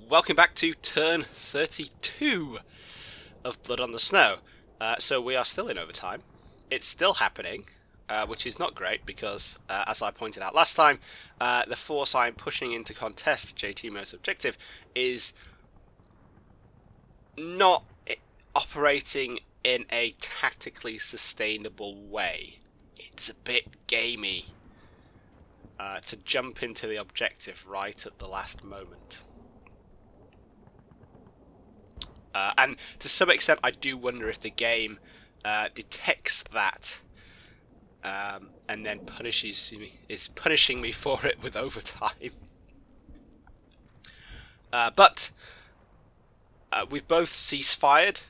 welcome back to turn 32 of Blood on the Snow. So we are still in overtime. It's still happening, which is not great because, as I pointed out last time, the force I'm pushing in to contest JTMO's objective is not operating in a tactically sustainable way. It's a bit gamey to jump into the objective right at the last moment. And to some extent I do wonder if the game detects that and then is punishing me for it with overtime. But we've both ceasefired.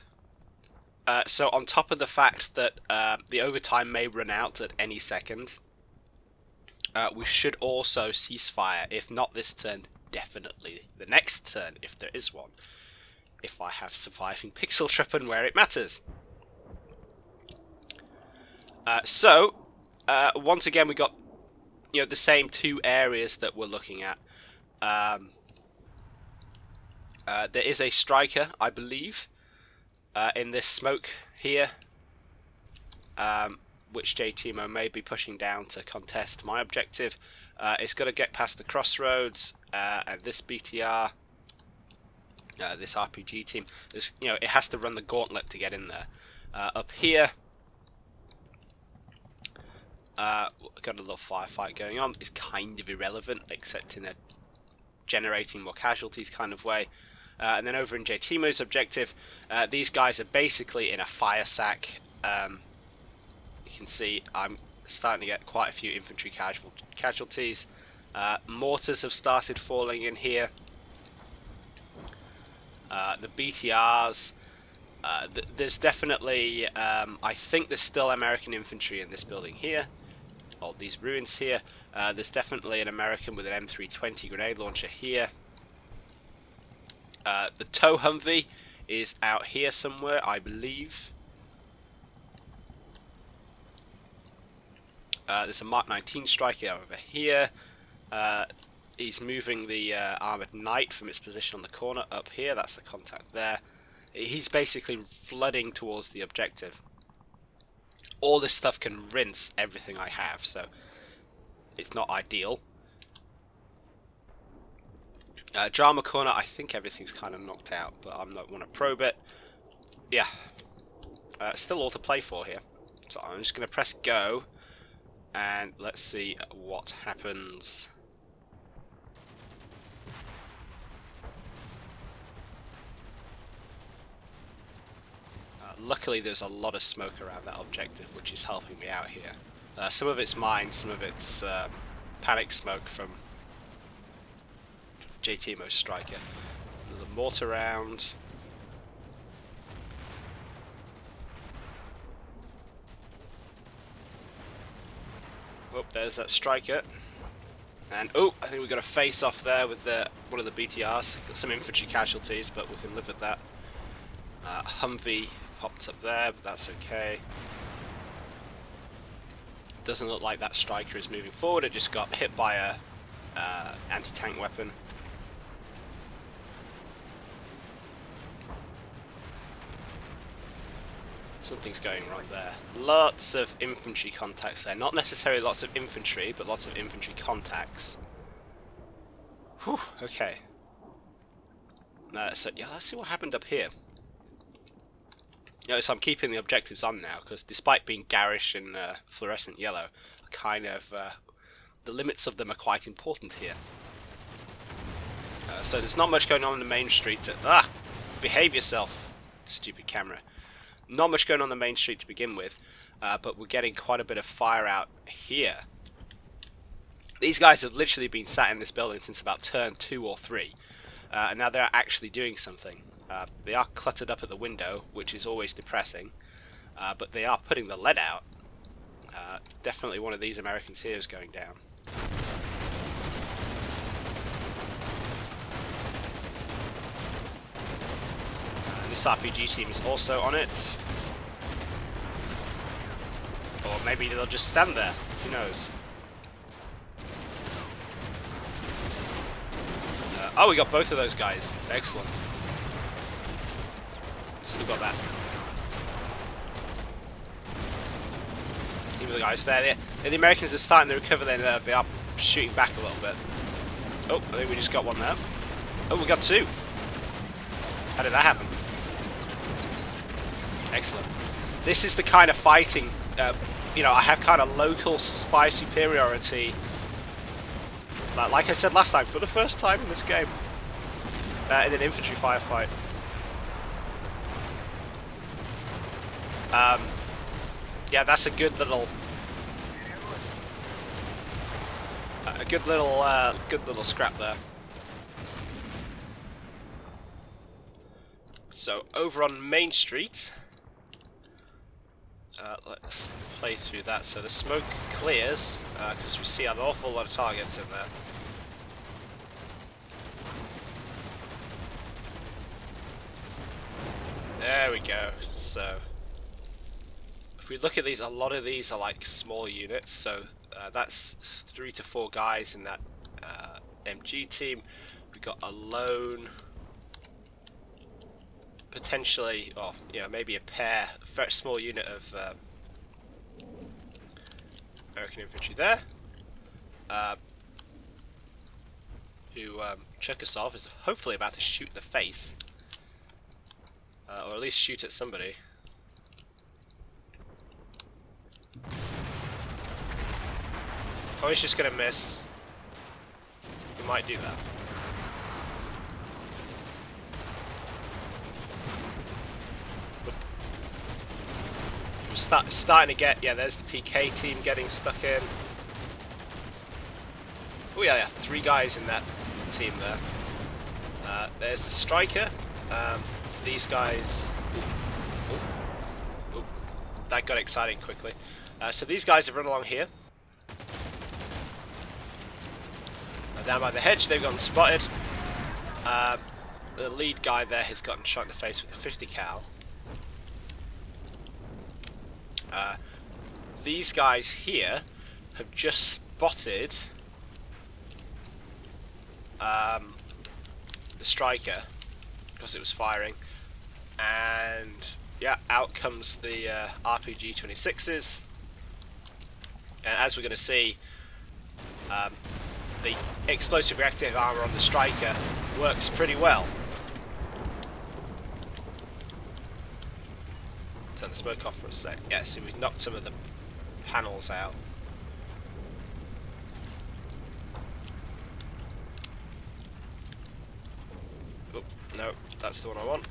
So on top of the fact that the overtime may run out at any second, we should also ceasefire, if not this turn, definitely the next turn, if there is one. If I have surviving pixel Schuppen where it matters. So once again we got the same two areas that we're looking at. There is a Stryker, I believe, in this smoke here, which JTMO may be pushing down to contest my objective. It's got to get past the crossroads and this BTR. This RPG team, it has to run the gauntlet to get in there. Up here, got a little firefight going on. It's kind of irrelevant, except in a generating more casualties kind of way. And then over in JTMO's objective, these guys are basically in a fire sack. You can see I'm starting to get quite a few infantry casualties. Mortars have started falling in here. The BTRs, there's definitely, I think there's still American infantry in this building here, or these ruins here. There's definitely an American with an M320 grenade launcher here. The tow Humvee is out here somewhere, I believe. There's a Mark 19 Stryker over here. He's moving the armoured knight from its position on the corner up here. That's the contact there. He's basically flooding towards the objective. All this stuff can rinse everything I have, so it's not ideal. Drama corner, I think everything's kind of knocked out, but I'm not want to probe it. Yeah, still all to play for here. So I'm just going to press go, and let's see what happens. Luckily there's a lot of smoke around that objective, which is helping me out here. Some of it's mine, some of it's panic smoke from JTMO's Stryker. Another mortar round. Oh, there's that Stryker. And oh, I think we've got a face off there with one of the BTRs. Got some infantry casualties, but we can live with that. Humvee popped up there, but that's okay. Doesn't look like that Stryker is moving forward. It just got hit by a anti-tank weapon. Something's going wrong there. Lots of infantry contacts there. Not necessarily lots of infantry, but lots of infantry contacts. Whew, okay. So yeah, let's see what happened up here. So I'm keeping the objectives on now, because despite being garish and fluorescent yellow, the limits of them are quite important here. So there's not much going on in the main street. Behave yourself, stupid camera. Not much going on the main street to begin with, but we're getting quite a bit of fire out here. These guys have literally been sat in this building since about turn 2 or 3, and now they're actually doing something. They are cluttered up at the window, which is always depressing, but they are putting the lead out. Definitely one of these Americans here is going down. This RPG team is also on it. Or maybe they'll just stand there, who knows. Oh, we got both of those guys. Excellent. Still got that. Even the guys there. The Americans are starting to recover. Then they are shooting back a little bit. Oh, I think we just got one there. Oh, we got two. How did that happen? Excellent. This is the kind of fighting, you know, I have kind of local spy superiority. Like I said last time, for the first time in this game, in an infantry firefight. Yeah, that's a good little, good little scrap there. So over on Main Street, let's play through that. So the smoke clears because we see an awful lot of targets in there. There we go. So if we look at these, a lot of these are like small units. So that's 3 to 4 guys in that MG team. We got a lone, potentially, or you know, maybe a pair, a very small unit of American infantry there. Who Cherkasov is hopefully about to shoot in the face, or at least shoot at somebody. Oh, he's just gonna miss. He might do that. Starting to get, yeah, there's the PK team getting stuck in. Oh yeah, 3 guys in that team there. There's the Stryker. These guys... Oh, that got exciting quickly. So these guys have run along here. Down by the hedge, they've gotten spotted. The lead guy there has gotten shot in the face with a 50 cal. These guys here have just spotted the Stryker because it was firing, and yeah, out comes the RPG 26s, and as we're going to see, the explosive reactive armor on the Stryker works pretty well. Turn the smoke off for a sec. Yeah, see, we've knocked some of the panels out. Oh, no, that's the one I want.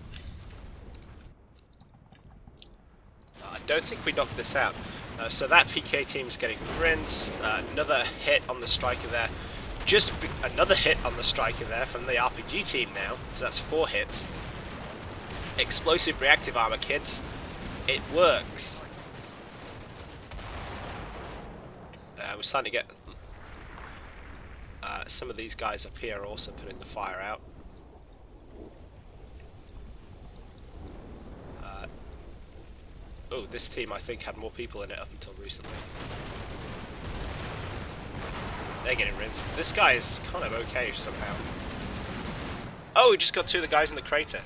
I don't think we knocked this out. So that PK team's getting rinsed. Another hit on the Stryker there. Another hit on the Stryker there from the RPG team now. So that's 4 hits. Explosive reactive armor, kids. It works. We're starting to get some of these guys up here also putting the fire out. Oh, this team I think had more people in it up until recently. They're getting rinsed. This guy is kind of okay somehow. Oh, we just got 2 of the guys in the crater.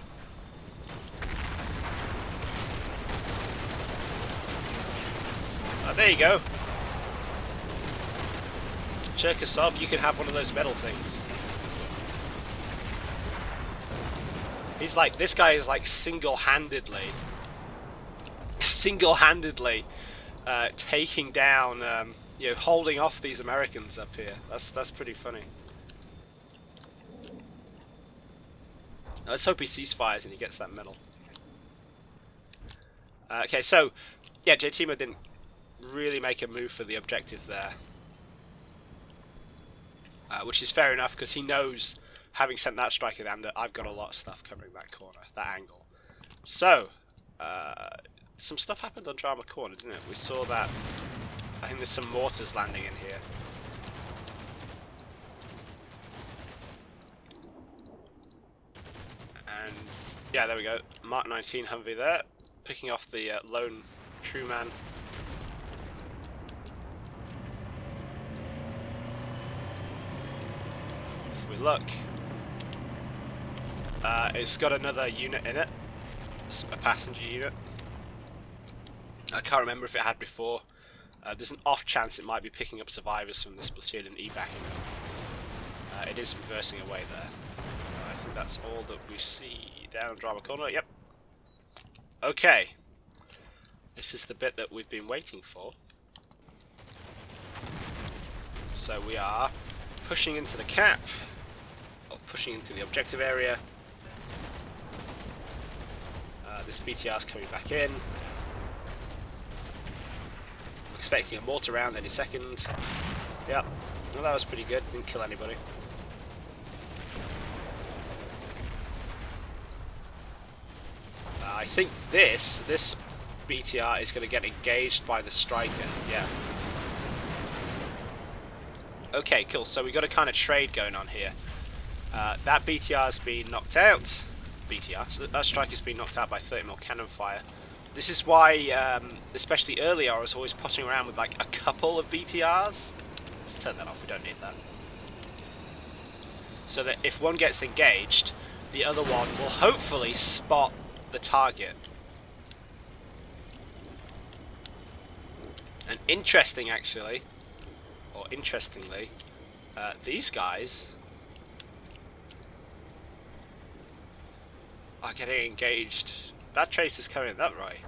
There you go. Cherkasov, you can have one of those metal things. He's like, this guy is like single-handedly taking down, you know, holding off these Americans up here. That's pretty funny. Let's hope he ceasefires and he gets that medal. Okay, so yeah, J-Teamer didn't really make a move for the objective there, which is fair enough because he knows, having sent that Stryker down, that I've got a lot of stuff covering that corner, that angle. So some stuff happened on Drama Corner, didn't it? We saw that. I think there's some mortars landing in here. And yeah, there we go. Mark 19 Humvee there, picking off the lone true man. If we look, It's got another unit in it, a passenger unit. I can't remember if it had before. There's an off chance it might be picking up survivors from this platoon and evacuating them. It is reversing away there. I think that's all that we see. Down drama corner, yep. Okay. This is the bit that we've been waiting for. So we are pushing into the cap, or pushing into the objective area. This BTR is coming back in. I'm expecting a mortar round any second. Yep, well, that was pretty good, didn't kill anybody. I think this BTR is going to get engaged by the Stryker, yeah. Okay, cool, so we got a kind of trade going on here. That BTR has been knocked out. So that Stryker's been knocked out by 30mm cannon fire. This is why, especially earlier, I was always potting around with like a couple of BTRs. Let's turn that off, we don't need that. So that if one gets engaged, the other one will hopefully spot the target. And interestingly, these guys are getting engaged. That trace is coming that way.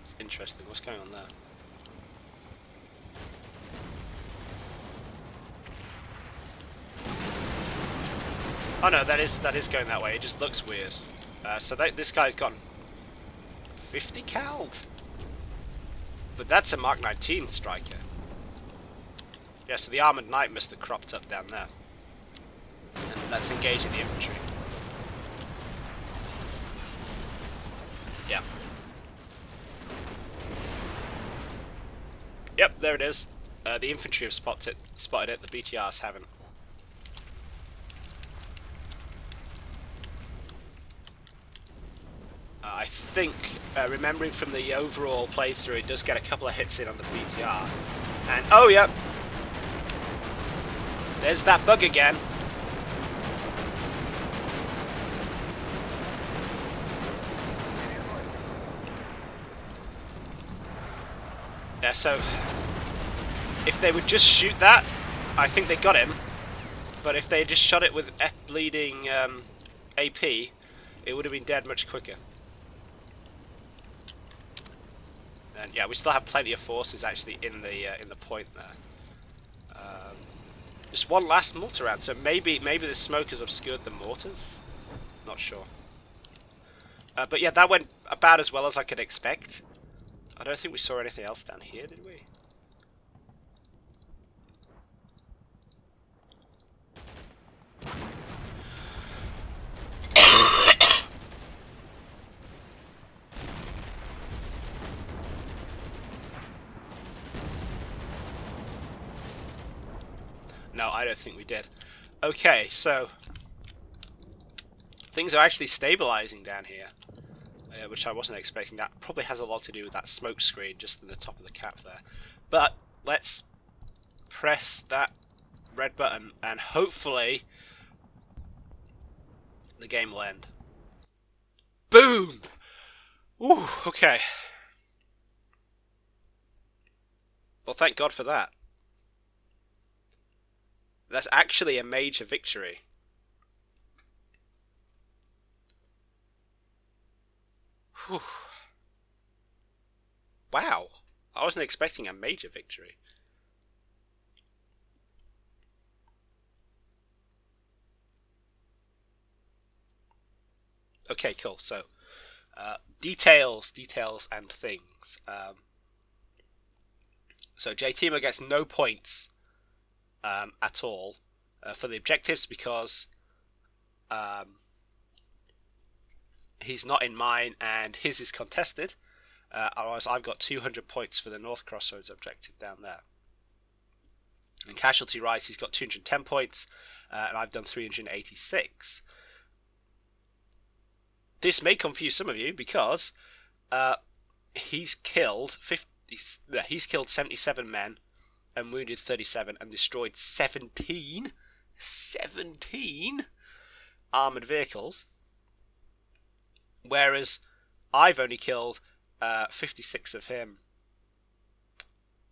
It's interesting. What's going on there? Oh no, that is going that way. It just looks weird. So this guy's gone 50 cal'd, but that's a Mark 19 Stryker. Yeah, so the armoured knight must have cropped up down there. And let's engage in the infantry. Yeah. Yep, there it is. The infantry have spotted it. The BTRs haven't. I think, remembering from the overall playthrough, it does get a couple of hits in on the BTR. And, oh, yep. There's that bug again. Yeah, so if they would just shoot that, I think they got him. But if they just shot it with bleeding AP, it would have been dead much quicker. And yeah, we still have plenty of forces actually in the point there. Just one last mortar round, so maybe the smoke has obscured the mortars. Not sure. But yeah, that went about as well as I could expect. I don't think we saw anything else down here, did we? No, I don't think we did. Okay, so things are actually stabilizing down here, which I wasn't expecting. That probably has a lot to do with that smoke screen just in the top of the cap there. But let's press that red button and hopefully the game will end. Boom! Ooh, okay. Well, thank God for that. That's actually a major victory. Whew. Wow, I wasn't expecting a major victory. Okay, cool. So, details and things. So Kieme gets no points at all for the objectives because he's not in mine and his is contested. Otherwise, I've got 200 points for the North Crossroads objective down there. And casualty rise, he's got 210 points, and I've done 386. This may confuse some of you because he's killed 77 men and wounded 37 and destroyed 17 armoured vehicles, whereas I've only killed 56 of him,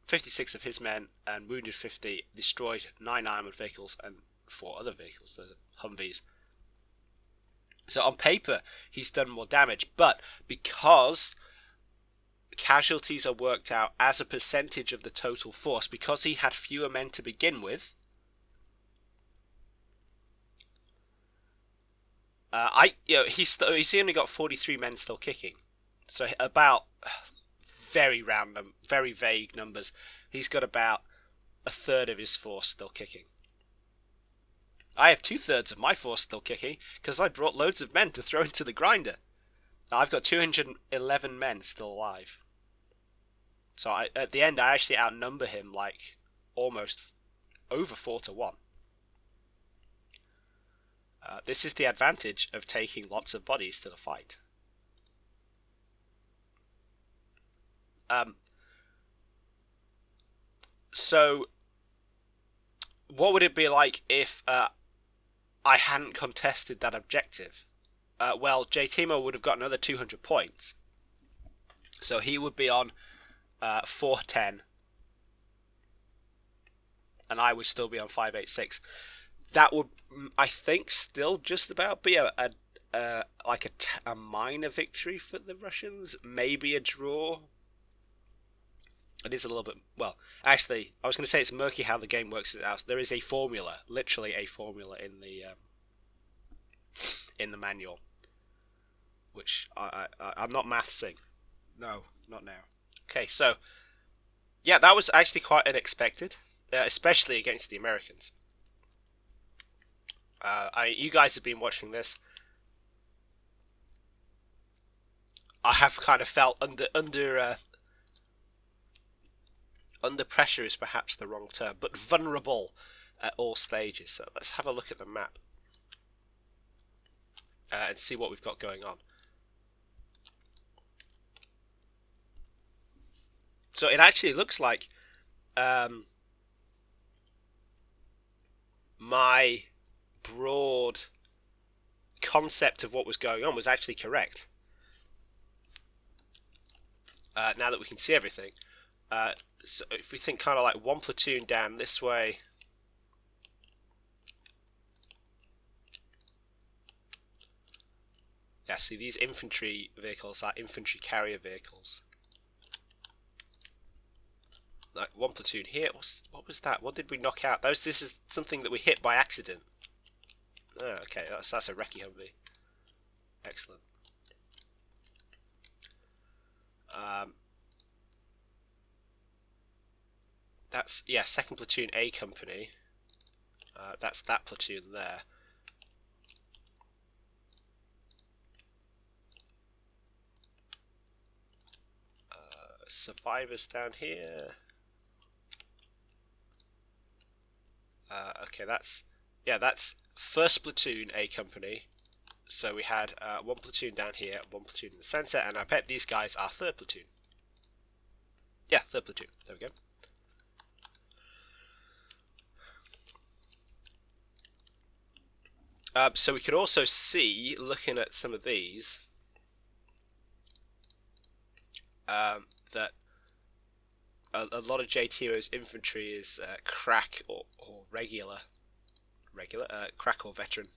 56 of his men, and wounded 50, destroyed 9 armoured vehicles and 4 other vehicles. Those are Humvees. So on paper, he's done more damage, but because casualties are worked out as a percentage of the total force, because he had fewer men to begin with, he's only got 43 men still kicking. So about, very round, very vague numbers, he's got about a third of his force still kicking. I have 2/3 of my force still kicking because I brought loads of men to throw into the grinder. I've got 211 men still alive. So at the end, I actually outnumber him like almost over 4-1. This is the advantage of taking lots of bodies to the fight. So, what would it be like if I hadn't contested that objective? Well, Timo would have got another 200 points. So he would be on 410. And I would still be on 586. That would, I think, still just about be a minor victory for the Russians. Maybe a draw. It is a little bit, well, actually, I was going to say it's murky how the game works out. There is a formula, literally a formula in the manual, which I'm not mathsing. No, not now. Okay, so, yeah, that was actually quite unexpected, especially against the Americans. You guys have been watching this. I have kind of felt under pressure is perhaps the wrong term, but vulnerable at all stages. So let's have a look at the map and see what we've got going on. So it actually looks like my broad concept of what was going on was actually correct. Now that we can see everything. So if we think kind of like one platoon down this way, yeah, see these infantry vehicles are infantry carrier vehicles. Like one platoon here. What was that? What did we knock out? This is something that we hit by accident. Oh, okay, that's a Recce Humvee. Excellent. That's, yeah, 2nd Platoon A Company. That's that platoon there. Survivors down here. Okay, that's 1st Platoon A Company. So we had 1 platoon down here, 1 platoon in the centre, and I bet these guys are 3rd Platoon. Yeah, 3rd Platoon. There we go. So we could also see, looking at some of these, that a lot of Timo's infantry is crack or regular, crack or veteran.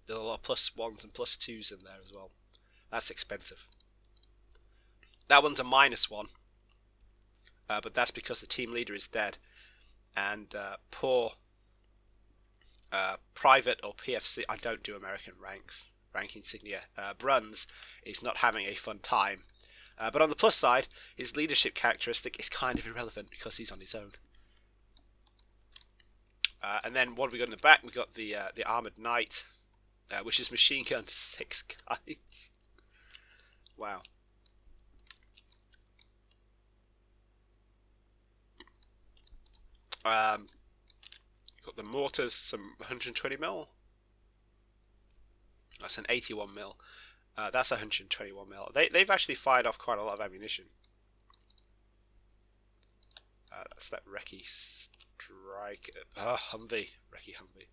There's a lot of +1s and +2s in there as well. That's expensive. That one's a -1, but that's because the team leader is dead, and poor private or PFC, I don't do American rank insignia, Bruns is not having a fun time. But on the plus side, his leadership characteristic is kind of irrelevant because he's on his own. And then what have we got in the back? We've got the Armoured Knight, which is machine gun 6 guys. Wow. Got the mortars, some 120mm. That's an 81mm. That's 121mm. They've actually fired off quite a lot of ammunition. That's that Recce Stryker. Humvee. Recce Humvee.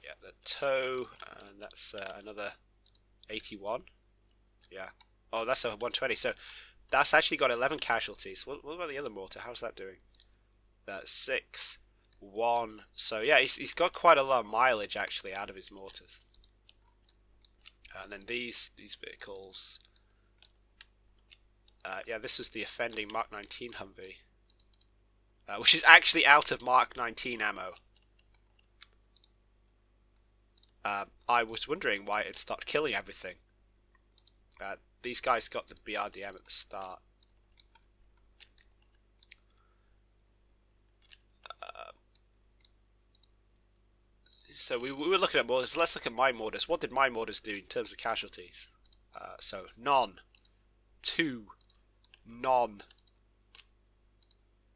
Yeah, the toe, and that's another 81. Yeah. Oh, that's a 120. So that's actually got 11 casualties. What about the other mortar? How's that doing? That's 6, 1. So yeah, he's got quite a lot of mileage actually out of his mortars. And then these vehicles. Yeah, this was the offending Mark 19 Humvee, which is actually out of Mark 19 ammo. I was wondering why it stopped killing everything. These guys got the BRDM at the start. So we were looking at mortars. Let's look at my mortars. What did my mortars do in terms of casualties? So none, 2, none,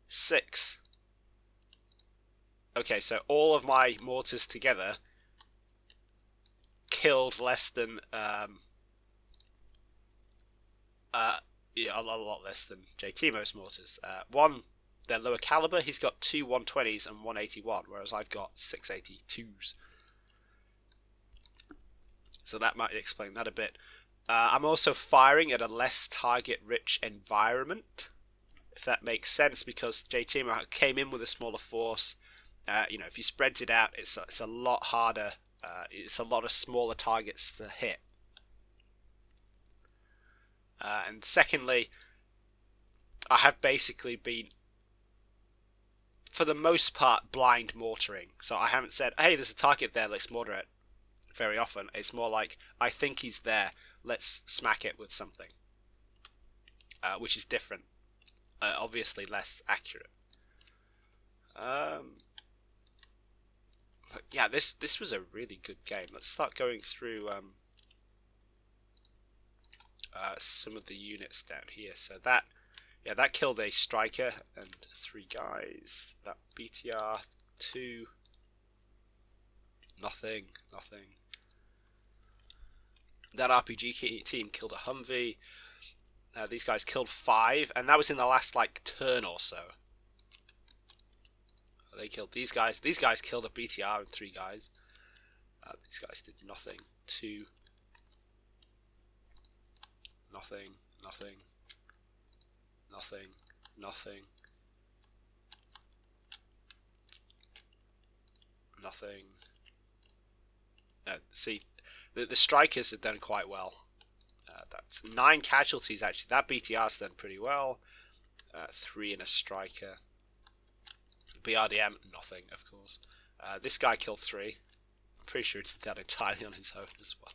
6. Okay, so all of my mortars together killed less than yeah, a lot less than JTMO's mortars. One, they're lower caliber. He's got 2 120s and 181, whereas I've got 682s. So that might explain that a bit. I'm also firing at a less target-rich environment, if that makes sense, because JTMO came in with a smaller force. You know, if he spreads it out, it's a lot harder. It's a lot of smaller targets to hit. And secondly, I have basically been, for the most part, blind mortaring. So I haven't said, hey, there's a target there, let's mortar it, very often. It's more like, I think he's there, let's smack it with something. Which is different. Obviously less accurate. But yeah, this was a really good game. Let's start going through some of the units down here. So that killed a Stryker and 3 guys. That BTR 2, nothing. That RPG team killed a Humvee. These guys killed 5, and that was in the last like turn or so. They killed these guys. These guys killed a BTR and 3 guys. These guys did nothing. 2. Nothing. See, the Strikers have done quite well. That's 9 casualties actually. That BTR's done pretty well. 3 in a Stryker. BRDM, nothing, of course. This guy killed 3. I'm pretty sure he did that entirely on his own as well.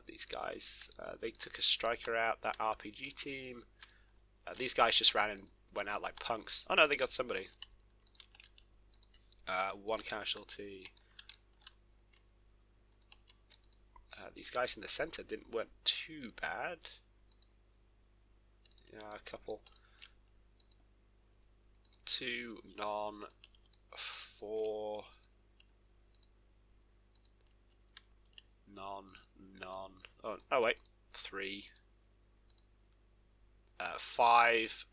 These guys, they took a Stryker out. That RPG team. These guys just ran and went out like punks. Oh no, they got somebody. 1 casualty. These guys in the center weren't too bad. Yeah, a couple. 2, none, 4, none. Oh wait, 3, 5.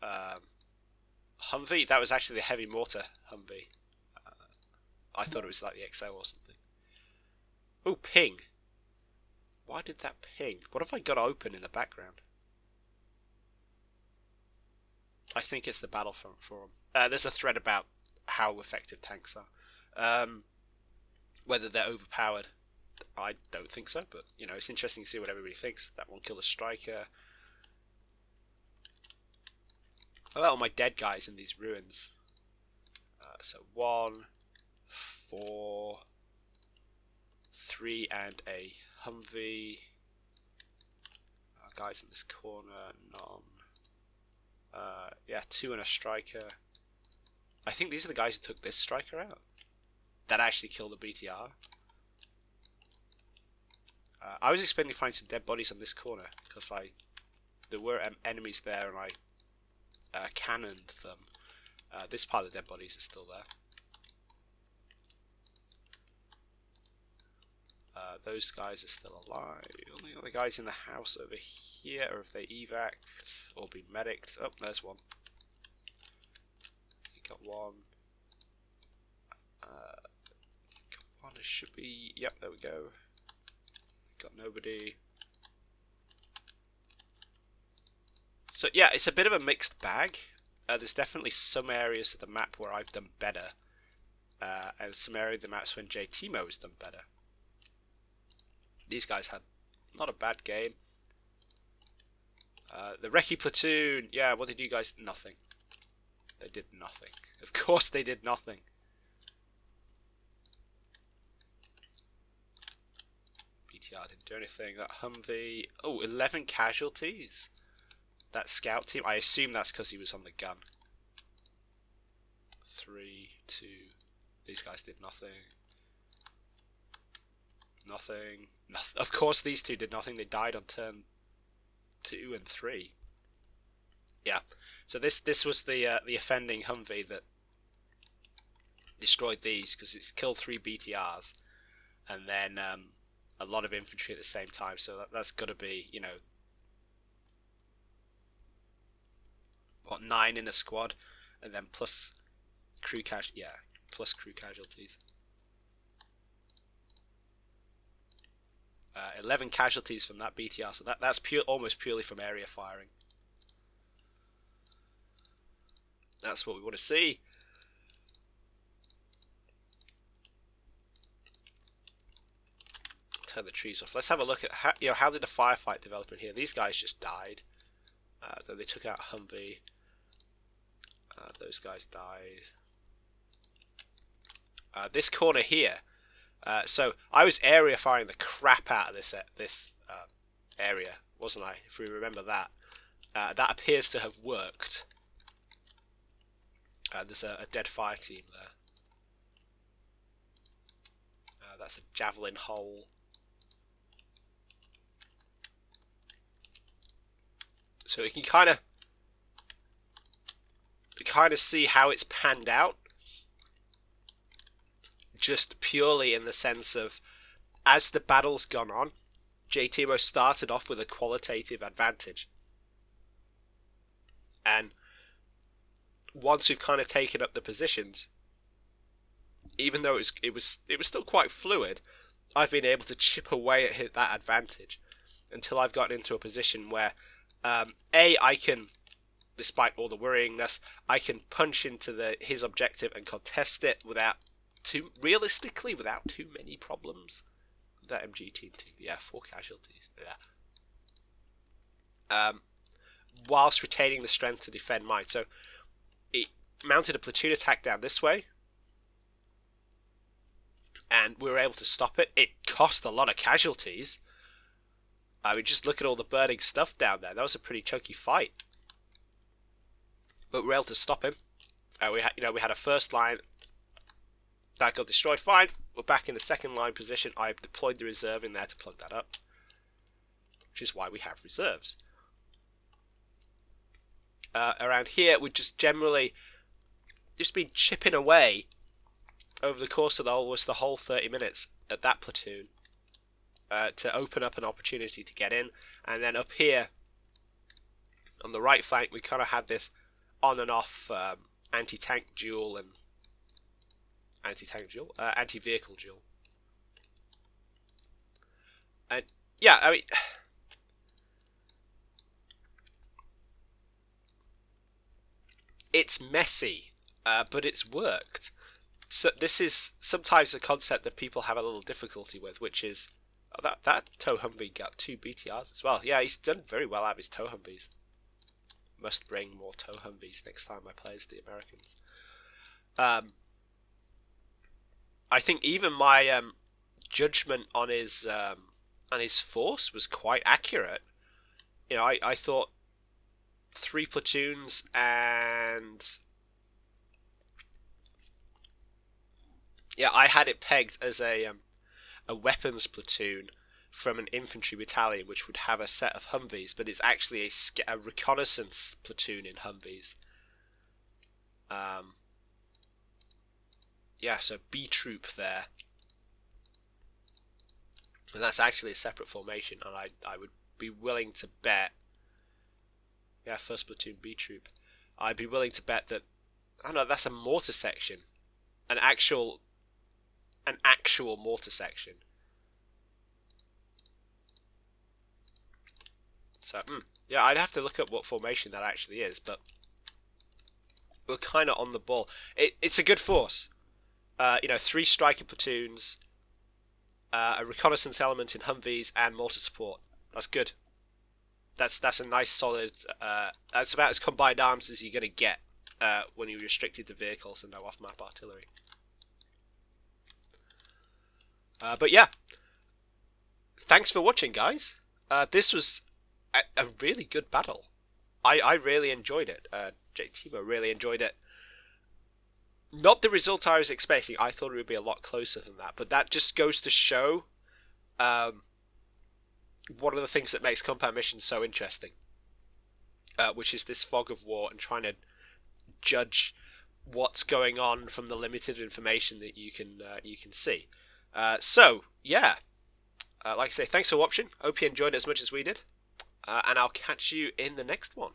Humvee. That was actually the heavy mortar Humvee. I thought it was like the XO or something. Oh, ping. Why did that ping? What have I got open in the background? I think it's the Battlefront forum. There's a thread about how effective tanks are. Whether they're overpowered, I don't think so, but you know, it's interesting to see what everybody thinks. That one killed a Stryker. What about all my dead guys in these ruins? So 1, 4, 3, and a Humvee. Guys in this corner, none. Yeah, 2 and a Stryker. I think these are the guys who took this Stryker out. That actually killed a BTR. I was expecting to find some dead bodies on this corner because there were enemies there and I cannoned them. This part of the dead bodies is still there. Those guys are still alive. Only other guys in the house over here, or if they evac'd or been medic'd. Oh, there's one. You got one. Got one, a should be... Yep, there we go. Got nobody. So yeah, it's a bit of a mixed bag. There's definitely some areas of the map where I've done better. And some areas of the maps when JTimo has done better. These guys had not a bad game. The Recce platoon, yeah, what did you guys... Nothing. They did nothing. Of course they did nothing. BTR didn't do anything. That Humvee... Oh, 11 casualties. That scout team, I assume that's because he was on the gun. 3, 2... These guys did nothing. Nothing. Of course these two did nothing. They died on turn 2 and 3. Yeah. So this was the offending Humvee that destroyed these, because it's killed 3 BTRs and then a lot of infantry at the same time. So that's got to be, you know, what, 9 in a squad, and then plus crew plus crew casualties. 11 casualties from that BTR, so that's almost purely from area firing. That's what we want to see. Turn the trees off. Let's have a look at how did the firefight develop in here. These guys just died. Then they took out Humvee. Those guys died. This corner here. So I was area firing the crap out of this area, wasn't I? If we remember that. That appears to have worked. There's a dead fire team there. That's a javelin hole. So we can kind of see how it's panned out. Just purely in the sense of, as the battle's gone on, JTimo started off with a qualitative advantage, and once we've kind of taken up the positions, even though it was still quite fluid, I've been able to chip away at that advantage until I've gotten into a position where I can, despite all the worryingness, I can punch into his objective and contest it without too many problems. That MG team 2, yeah, 4 casualties, yeah. Whilst retaining the strength to defend mine. So it mounted a platoon attack down this way, and we were able to stop it. It cost a lot of casualties. I mean, just look at all the burning stuff down there. That was a pretty chunky fight, but we were able to stop him. We had a first line that got destroyed. Fine, we're back in the second line position. I deployed the reserve in there to plug that up, which is why we have reserves. Around here, we've just generally been chipping away over the course of the whole 30 minutes at that platoon to open up an opportunity to get in. And then up here on the right flank, we kind of had this on and off anti-tank duel and anti-vehicle duel. And yeah, I mean, it's messy, but it's worked. So this is sometimes a concept that people have a little difficulty with, which is that tow Humvee got 2 BTRs as well. Yeah, he's done very well out of his tow Humvees. Must bring more tow Humvees next time I play as the Americans. I think even my judgment on his force was quite accurate. You know, I thought 3 platoons and yeah, I had it pegged as a weapons platoon from an infantry battalion, which would have a set of Humvees, but it's actually a reconnaissance platoon in Humvees. Yeah, so B troop there, and that's actually a separate formation, and I would be willing to bet, yeah, first platoon B troop, I'd be willing to bet that, I don't know, that's a mortar section, an actual an actual mortar section. So, yeah, I'd have to look up what formation that actually is, but we're kind of on the ball. It's a good force. 3 Stryker platoons, a reconnaissance element in Humvees, and mortar support. That's good. That's a nice solid. That's about as combined arms as you're going to get when you're restricted to vehicles and no off-map artillery. But yeah, thanks for watching, guys. This was a really good battle. I really enjoyed it. JTimo really enjoyed it. Not the result I was expecting. I thought it would be a lot closer than that. But that just goes to show one of the things that makes combat missions so interesting, which is this fog of war and trying to judge what's going on from the limited information that you can see. So yeah, like I say, thanks for watching. Hope you enjoyed it as much as we did, and I'll catch you in the next one.